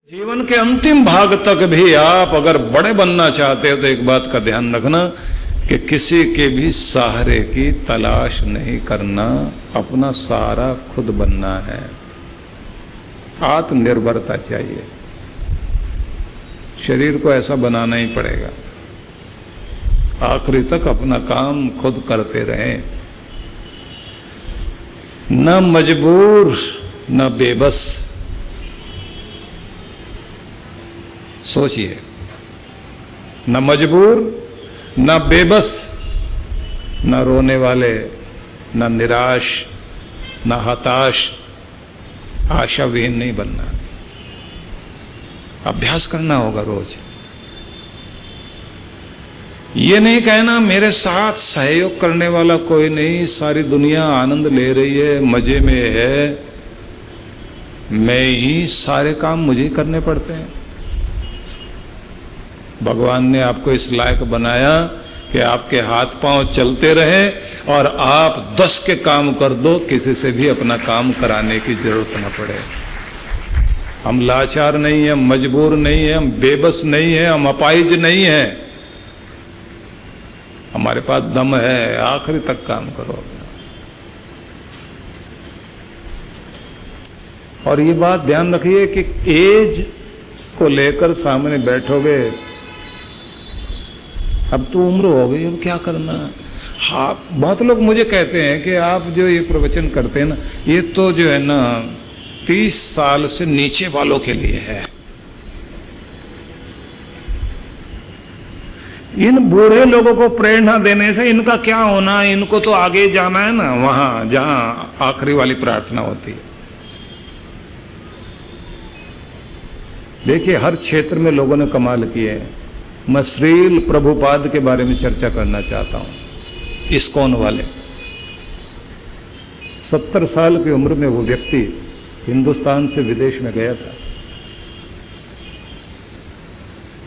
जीवन के अंतिम भाग तक भी आप अगर बड़े बनना चाहते हो तो एक बात का ध्यान रखना कि किसी के भी सहारे की तलाश नहीं करना, अपना सहारा खुद बनना है। आत्मनिर्भरता चाहिए, शरीर को ऐसा बनाना ही पड़ेगा। आखिरी तक अपना काम खुद करते रहें, न मजबूर न बेबस। सोचिए, न मजबूर न बेबस, न रोने वाले न निराश न हताश, आशाविहीन नहीं बनना। अभ्यास करना होगा रोज। ये नहीं कहना मेरे साथ सहयोग करने वाला कोई नहीं, सारी दुनिया आनंद ले रही है, मजे में है, मैं ही सारे काम मुझे ही करने पड़ते हैं। भगवान ने आपको इस लायक बनाया कि आपके हाथ पांव चलते रहे और आप 10 के काम कर दो, किसी से भी अपना काम कराने की जरूरत न पड़े। हम लाचार नहीं हैं, मजबूर नहीं हैं, हम बेबस नहीं हैं, हम अपाहिज नहीं हैं। हमारे पास दम है, आखिरी तक काम करो अपना। और ये बात ध्यान रखिए कि एज को लेकर सामने बैठोगे, अब तो उम्र हो गई, अब क्या करना। हाँ, बहुत लोग मुझे कहते हैं कि आप जो ये प्रवचन करते हैं ना, ये तो जो है ना 30 साल से नीचे वालों के लिए है। इन बूढ़े लोगों को प्रेरणा देने से इनका क्या होना, इनको तो आगे जाना है ना, वहां जहां आखिरी वाली प्रार्थना होती है। देखिए, हर क्षेत्र में लोगों ने कमाल किए हैं। मैं श्रील प्रभुपाद के बारे में चर्चा करना चाहता हूं। इस्कॉन वाले 70 साल की उम्र में वो व्यक्ति हिंदुस्तान से विदेश में गया था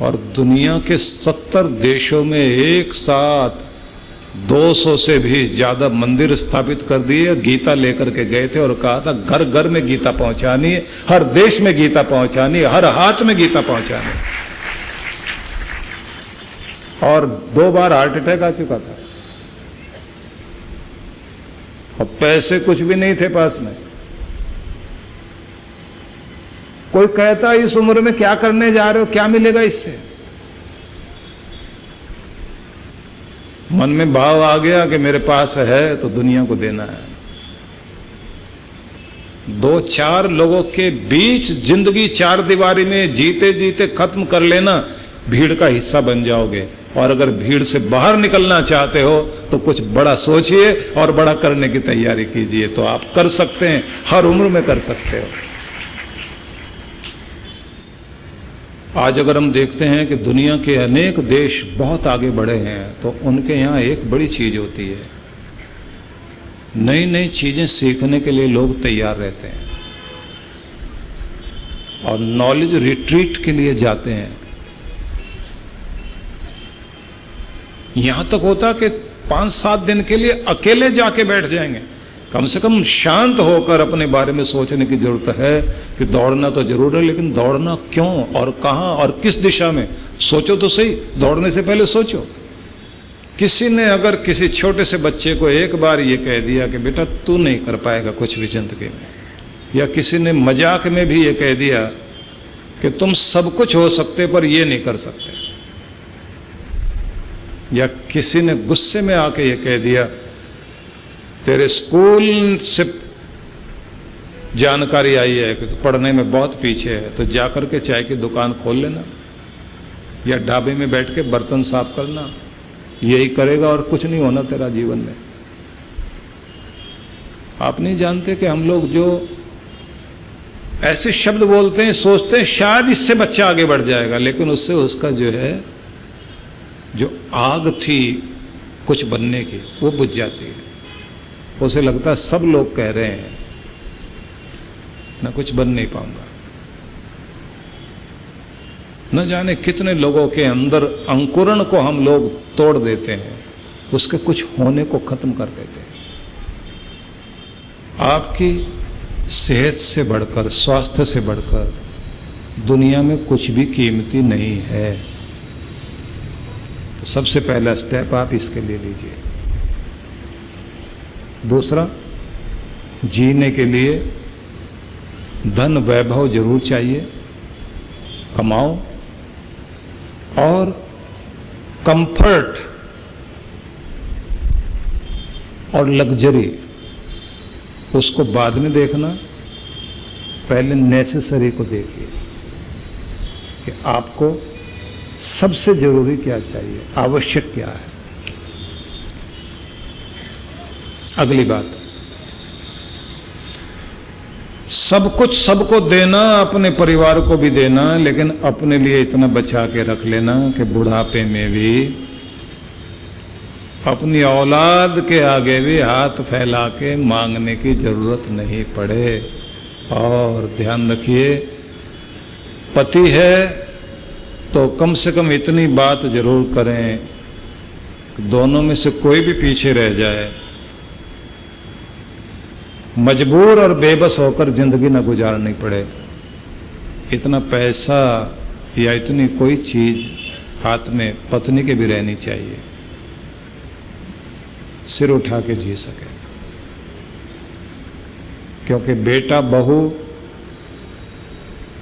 और दुनिया के 70 देशों में एक साथ 200 से भी ज्यादा मंदिर स्थापित कर दिए। गीता लेकर के गए थे और कहा था घर घर में गीता पहुंचानी है, हर देश में गीता पहुंचानी है, हर हाथ में गीता पहुंचानी है। और 2 बार हार्ट अटैक आ चुका था और पैसे कुछ भी नहीं थे पास में। कोई कहता इस उम्र में क्या करने जा रहे हो, क्या मिलेगा इससे। मन में भाव आ गया कि मेरे पास है तो दुनिया को देना है। 2-4 लोगों के बीच जिंदगी 4 दीवारी में जीते जीते खत्म कर लेना, भीड़ का हिस्सा बन जाओगे। और अगर भीड़ से बाहर निकलना चाहते हो तो कुछ बड़ा सोचिए और बड़ा करने की तैयारी कीजिए, तो आप कर सकते हैं, हर उम्र में कर सकते हो। आज अगर हम देखते हैं कि दुनिया के अनेक देश बहुत आगे बढ़े हैं तो उनके यहाँ एक बड़ी चीज होती है, नई नई चीजें सीखने के लिए लोग तैयार रहते हैं और नॉलेज रिट्रीट के लिए जाते हैं। यहां तक होता कि 5-7 दिन के लिए अकेले जाके बैठ जाएंगे। कम से कम शांत होकर अपने बारे में सोचने की जरूरत है कि दौड़ना तो जरूर है, लेकिन दौड़ना क्यों और कहां और किस दिशा में, सोचो तो सही। दौड़ने से पहले सोचो। किसी ने अगर किसी छोटे से बच्चे को एक बार ये कह दिया कि बेटा तू नहीं कर पाएगा कुछ भी जिंदगी में, या किसी ने मजाक में भी ये कह दिया कि तुम सब कुछ हो सकते पर ये नहीं कर सकते, या किसी ने गुस्से में आके ये कह दिया तेरे स्कूल से जानकारी आई है कि तू पढ़ने में बहुत पीछे है, तो जाकर के चाय की दुकान खोल लेना या ढाबे में बैठ के बर्तन साफ करना, यही करेगा और कुछ नहीं होना तेरा जीवन में। आप नहीं जानते कि हम लोग जो ऐसे शब्द बोलते हैं, सोचते हैं शायद इससे बच्चा आगे बढ़ जाएगा, लेकिन उससे उसका जो है जो आग थी कुछ बनने की वो बुझ जाती है। उसे लगता है सब लोग कह रहे हैं, मैं कुछ बन नहीं पाऊंगा। न जाने कितने लोगों के अंदर अंकुरण को हम लोग तोड़ देते हैं, उसके कुछ होने को खत्म कर देते हैं। आपकी सेहत से बढ़कर, स्वास्थ्य से बढ़कर दुनिया में कुछ भी कीमती नहीं है। तो सबसे पहला स्टेप आप इसके लिए लीजिए। दूसरा, जीने के लिए धन वैभव जरूर चाहिए, कमाओ, और कंफर्ट और लग्जरी उसको बाद में देखना, पहले नेसेसरी को देखिए कि आपको सबसे जरूरी क्या चाहिए, आवश्यक क्या है। अगली बात, सब कुछ सबको देना, अपने परिवार को भी देना, लेकिन अपने लिए इतना बचा के रख लेना कि बुढ़ापे में भी अपनी औलाद के आगे भी हाथ फैला के मांगने की जरूरत नहीं पड़े। और ध्यान रखिए, पति है तो कम से कम इतनी बात जरूर करें कि दोनों में से कोई भी पीछे रह जाए, मजबूर और बेबस होकर जिंदगी न गुजारनी पड़े। इतना पैसा या इतनी कोई चीज हाथ में पत्नी के भी रहनी चाहिए, सिर उठा के जी सके। क्योंकि बेटा बहू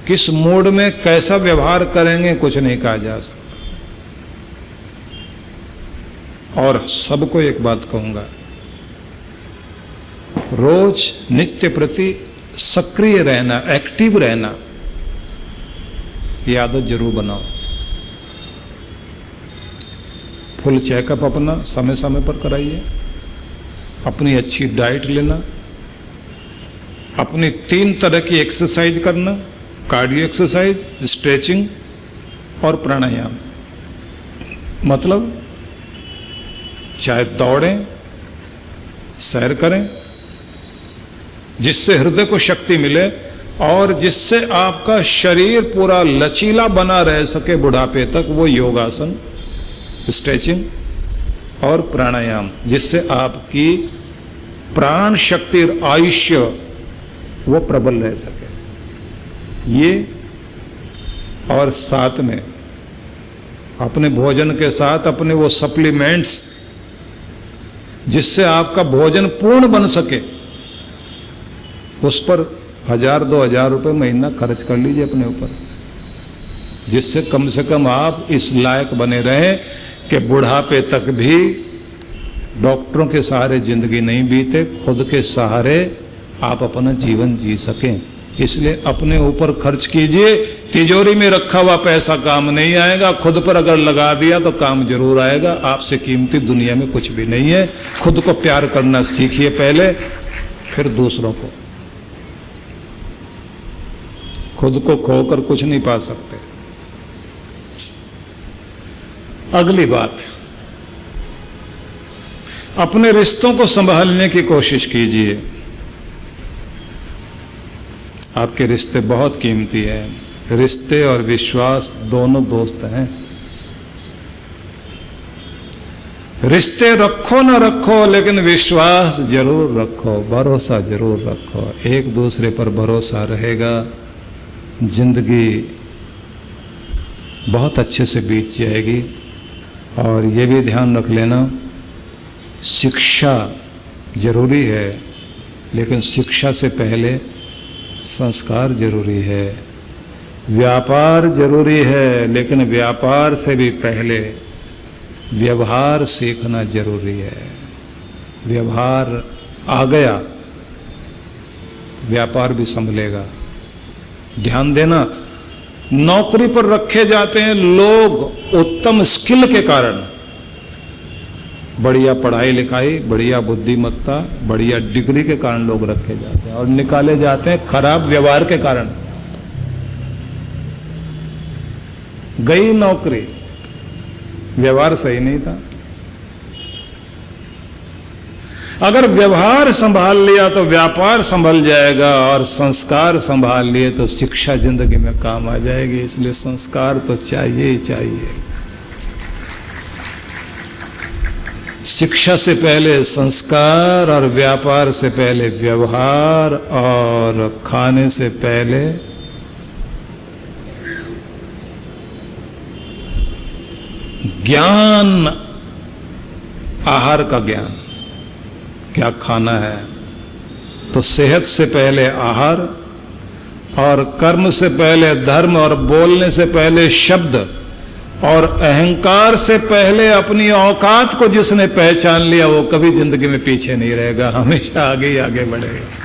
किस मूड में कैसा व्यवहार करेंगे कुछ नहीं कहा जा सकता। और सबको एक बात कहूंगा, रोज नित्य प्रति सक्रिय रहना, एक्टिव रहना, ये आदत जरूर बनाओ। फुल चेकअप अपना समय समय पर कराइए, अपनी अच्छी डाइट लेना, अपनी 3 तरह की एक्सरसाइज करना, कार्डियो एक्सरसाइज, स्ट्रेचिंग और प्राणायाम। मतलब चाहे दौड़ें, सैर करें, जिससे हृदय को शक्ति मिले और जिससे आपका शरीर पूरा लचीला बना रह सके बुढ़ापे तक, वो योगासन, स्ट्रेचिंग और प्राणायाम, जिससे आपकी प्राण शक्ति और आयुष्य वो प्रबल रह सके। ये और साथ में अपने भोजन के साथ अपने वो सप्लीमेंट्स जिससे आपका भोजन पूर्ण बन सके, उस पर 1000-2000 रुपये महीना खर्च कर लीजिए अपने ऊपर, जिससे कम से कम आप इस लायक बने रहें कि बुढ़ापे तक भी डॉक्टरों के सहारे जिंदगी नहीं बीते, खुद के सहारे आप अपना जीवन जी सकें। इसलिए अपने ऊपर खर्च कीजिए। तिजोरी में रखा हुआ पैसा काम नहीं आएगा, खुद पर अगर लगा दिया तो काम जरूर आएगा। आपसे कीमती दुनिया में कुछ भी नहीं है। खुद को प्यार करना सीखिए पहले, फिर दूसरों को। खुद को खोकर कुछ नहीं पा सकते। अगली बात, अपने रिश्तों को संभालने की कोशिश कीजिए। आपके रिश्ते बहुत कीमती हैं। रिश्ते और विश्वास दोनों दोस्त हैं। रिश्ते रखो ना रखो, लेकिन विश्वास जरूर रखो, भरोसा जरूर रखो। एक दूसरे पर भरोसा रहेगा, जिंदगी बहुत अच्छे से बीत जाएगी। और ये भी ध्यान रख लेना, शिक्षा जरूरी है, लेकिन शिक्षा से पहले संस्कार जरूरी है। व्यापार जरूरी है, लेकिन व्यापार से भी पहले व्यवहार सीखना जरूरी है। व्यवहार आ गया, व्यापार भी संभलेगा। ध्यान देना, नौकरी पर रखे जाते हैं लोग उत्तम स्किल के कारण, बढ़िया पढ़ाई लिखाई, बढ़िया बुद्धिमत्ता, बढ़िया डिग्री के कारण लोग रखे जाते हैं, और निकाले जाते हैं खराब व्यवहार के कारण। गई नौकरी, व्यवहार सही नहीं था। अगर व्यवहार संभाल लिया तो व्यापार संभल जाएगा, और संस्कार संभाल लिए तो शिक्षा जिंदगी में काम आ जाएगी। इसलिए संस्कार तो चाहिए ही चाहिए। शिक्षा से पहले संस्कार, और व्यापार से पहले व्यवहार, और खाने से पहले ज्ञान, आहार का ज्ञान, क्या खाना है। तो सेहत से पहले आहार, और कर्म से पहले धर्म, और बोलने से पहले शब्द, और अहंकार से पहले अपनी औकात को जिसने पहचान लिया वो कभी जिंदगी में पीछे नहीं रहेगा, हमेशा आगे ही आगे बढ़ेगा।